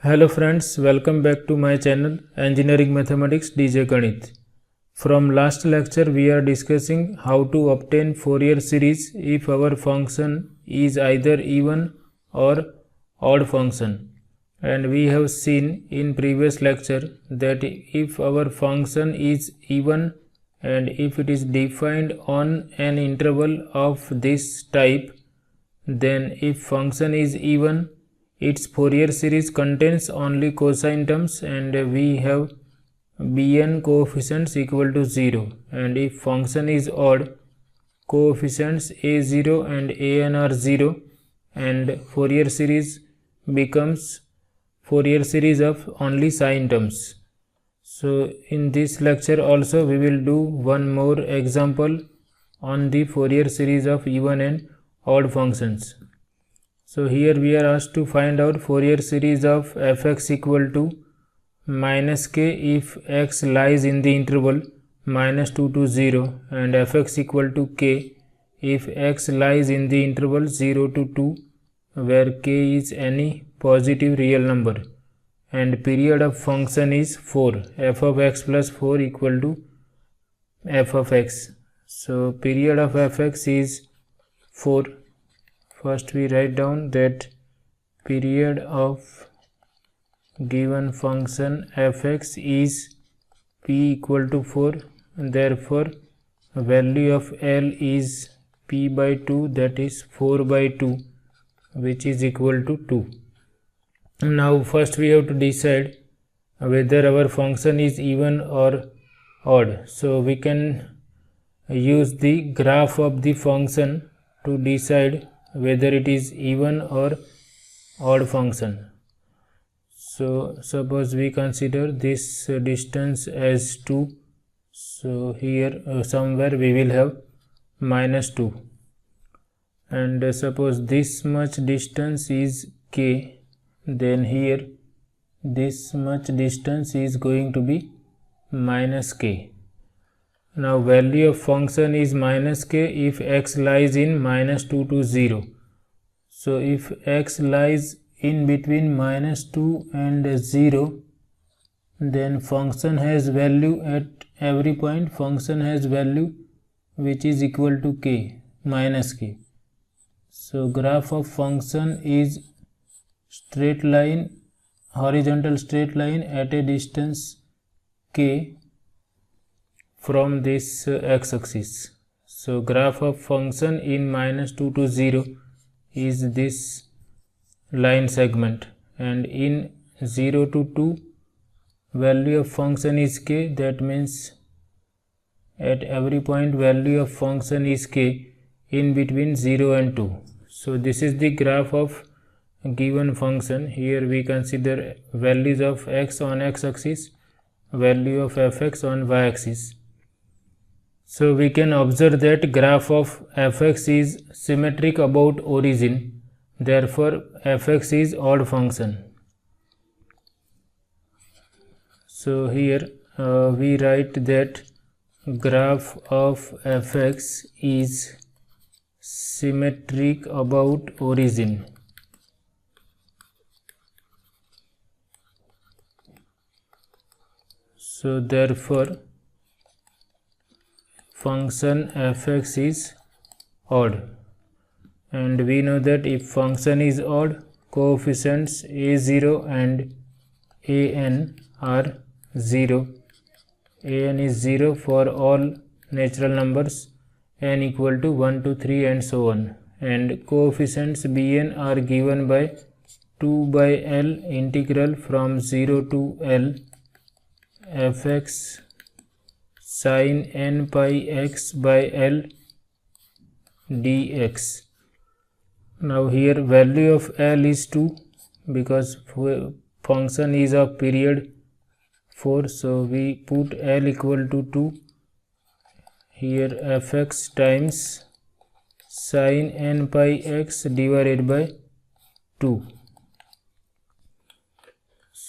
Hello friends, welcome back to my channel Engineering Mathematics DJ Ganit. From last lecture we are discussing how to obtain Fourier series if our function is either even or odd function. And we have seen in previous lecture that if our function is even and if it is defined on an interval of this type, then if function is even, its Fourier series contains only cosine terms and we have bn coefficients equal to 0, and if function is odd, coefficients a0 and an are 0 and Fourier series becomes Fourier series of only sine terms. So in this lecture also we will do one more example on the Fourier series of even and odd functions. So here we are asked to find out Fourier series of fx equal to minus k if x lies in the interval minus 2 to 0 and fx equal to k if x lies in the interval 0 to 2 where k is any positive real number, and period of function is 4, f of x plus 4 equal to f of x. So period of fx is 4. First we write down that period of given function fx is p equal to 4, and therefore value of L is p by 2, that is 4 by 2, which is equal to 2. Now first we have to decide whether our function is even or odd. So we can use the graph of the function to decide whether it is even or odd function. So suppose we consider this distance as 2, so here somewhere we will have minus 2, and suppose this much distance is k, then here this much distance is going to be minus k. Now value of function is minus k if x lies in minus 2 to 0. So if x lies in between minus 2 and 0, then function has value at every point, function has value which is equal to k, minus k. So graph of function is straight line, horizontal straight line at a distance k from this x-axis. So graph of function in minus 2 to 0 is this line segment, and in 0 to 2 value of function is k, that means at every point value of function is k in between 0 and 2. So this is the graph of given function. Here we consider values of x on x-axis, value of fx on y-axis. So we can observe that graph of fx is symmetric about origin, therefore fx is odd function. So here we write that graph of fx is symmetric about origin. So therefore function fx is odd, and we know that if function is odd, coefficients a0 and an are 0. An is 0 for all natural numbers n equal to 1 to 3 and so on, and coefficients bn are given by 2 by L integral from 0 to L fx sin n pi x by L dx. Now here value of L is 2 because function is of period 4, so we put L equal to 2. Here fx times sin n pi x divided by 2.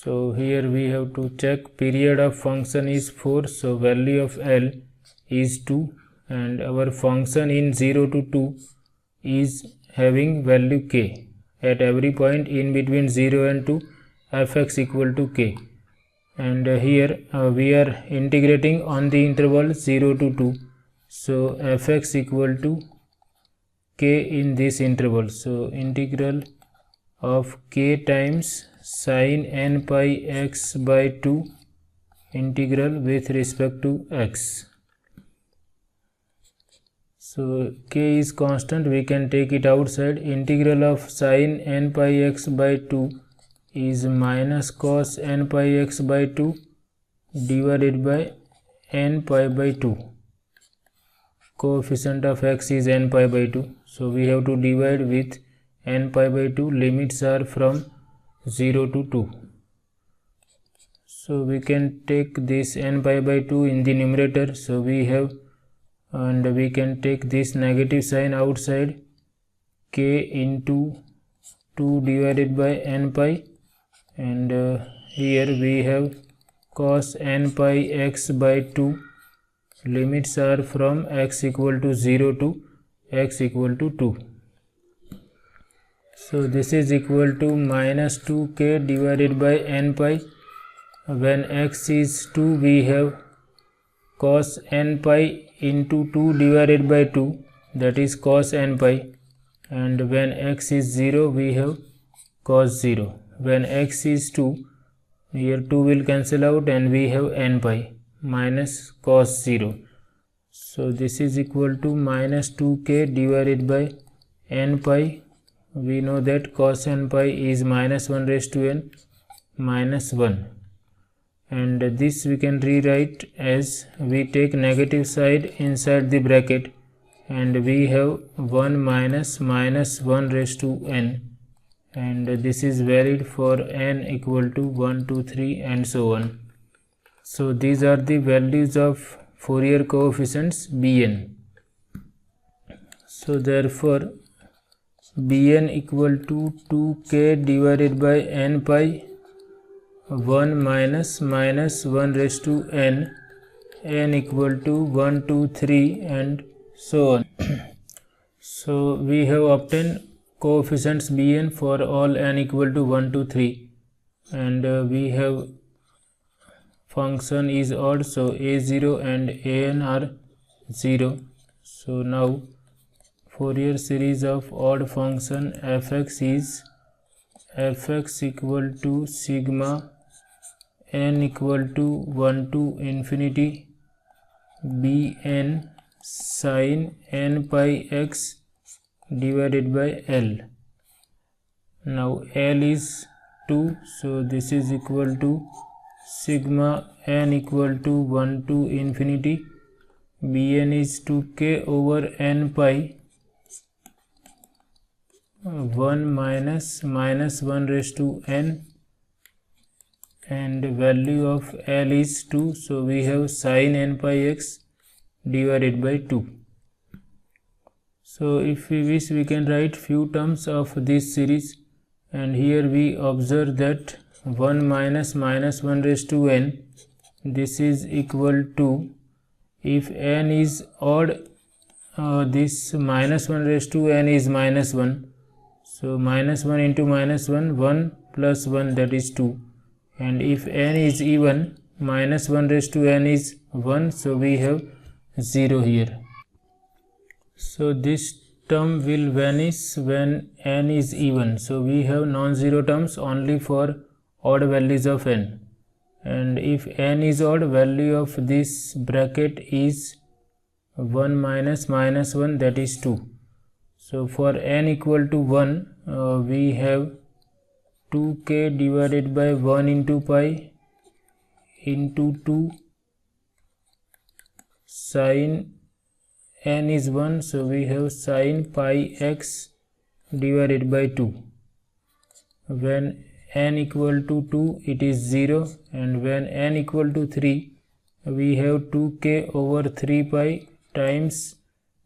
So here we have to check period of function is 4, so value of L is 2, and our function in 0 to 2 is having value k at every point in between 0 and 2, fx equal to k, and here we are integrating on the interval 0 to 2, so fx equal to k in this interval. So integral of k times sin n pi x by 2 integral with respect to x. So k is constant, we can take it outside. Integral of sin n pi x by 2 is minus cos n pi x by 2 divided by n pi by 2. Coefficient of x is n pi by 2, so we have to divide with n pi by 2. Limits are from 0 to 2. So we can take this n pi by 2 in the numerator, so we have, and we can take this negative sign outside, k into 2 divided by n pi, and here we have cos n pi x by 2. Limits are from x equal to 0 to x equal to 2. So this is equal to minus 2k divided by n pi. When x is 2, we have cos n pi into 2 divided by 2, that is cos n pi, and when x is 0, we have cos 0. When x is 2, here 2 will cancel out and we have n pi minus cos 0. So this is equal to minus 2k divided by n pi. We know that cos n pi is minus 1 raised to n minus 1. And this we can rewrite as, we take negative side inside the bracket and we have 1 minus 1 raised to n, and this is valid for n equal to 1, 2, 3 and so on. So these are the values of Fourier coefficients Bn. So therefore Bn equal to 2k divided by n pi 1 minus 1 raised to n, n equal to 1, 2, 3 and so on. So we have obtained coefficients Bn for all n equal to 1, 2, 3, and we have function is odd, so a0 and an are 0. So now Fourier series of odd function fx is fx equal to sigma n equal to 1 to infinity bn sin n pi x divided by L. Now L is 2, so this is equal to sigma n equal to 1 to infinity bn is 2k over n pi 1 minus 1 raised to n, and value of L is 2, so we have sin n pi x divided by 2. So if we wish, we can write few terms of this series, and here we observe that 1 minus 1 raised to n, this is equal to, if n is odd, this minus 1 raised to n is minus 1, so minus 1 into minus 1, 1 plus 1, that is 2, and if n is even, minus 1 raised to n is 1, so we have 0 here. So this term will vanish when n is even, so we have non-zero terms only for odd values of n, and if n is odd, value of this bracket is 1 minus 1, that is 2. So for n equal to 1, we have 2k divided by 1 into pi into 2 sin n is 1, so we have sin pi x divided by 2. When n equal to 2, it is 0, and when n equal to 3, we have 2k over 3 pi times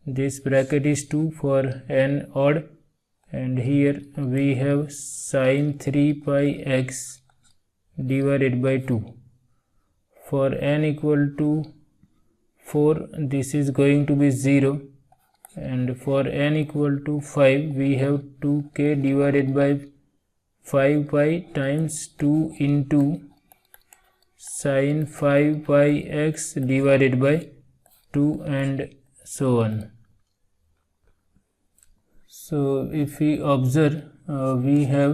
this bracket is 2 for n odd, and here we have sin 3 pi x divided by 2. For n equal to 4, this is going to be 0, and for n equal to 5, we have 2k divided by 5 pi times 2 into sin 5 pi x divided by 2 and so on. So if we observe, we have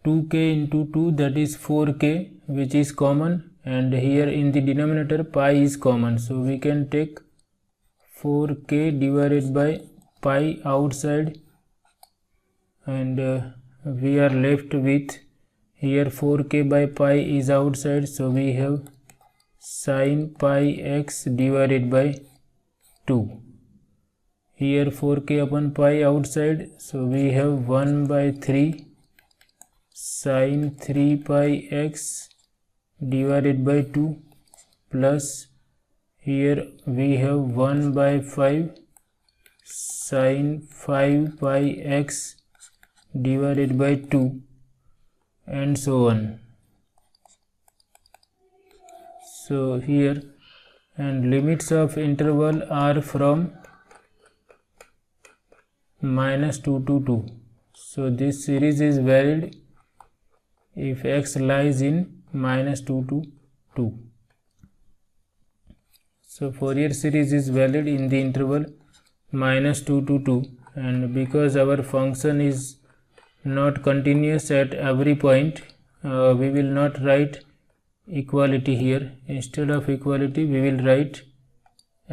2k into 2, that is 4k, which is common, and here in the denominator pi is common, so we can take 4k divided by pi outside, and we are left with, here 4k by pi is outside, so we have sin pi x divided by 2. Here 4k upon pi outside, so we have 1 by 3 sin 3 pi x divided by 2 plus here we have 1 by 5 sin 5 pi x divided by 2 and so on. So here, and limits of interval are from -2 to 2. So this series is valid if x lies in -2 to 2. So Fourier series is valid in the interval -2 to 2, and because our function is not continuous at every point, we will not write equality here. Instead of equality, we will write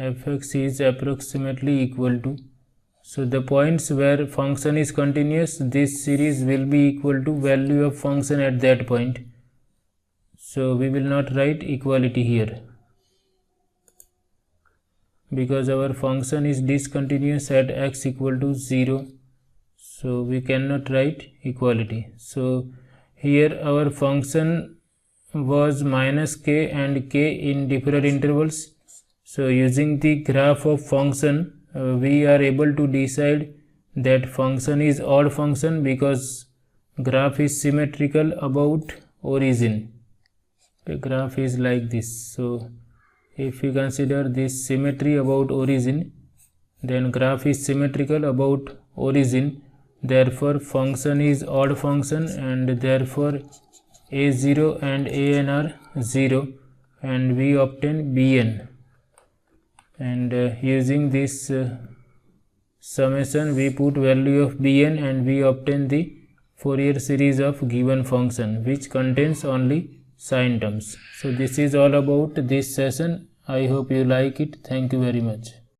fx is approximately equal to. So the points where function is continuous, this series will be equal to value of function at that point. So we will not write equality here, because our function is discontinuous at x equal to 0, so we cannot write equality. So here our function was -k and k in different intervals. So using the graph of function, we are able to decide that function is odd function because graph is symmetrical about origin. The graph is like this. So if we consider this symmetry about origin, then graph is symmetrical about origin, therefore function is odd function, and therefore a0 and an are 0, and we obtain bn. And using this summation, we put value of bn and we obtain the Fourier series of given function, which contains only sine terms. So this is all about this session. I hope you like it. Thank you very much.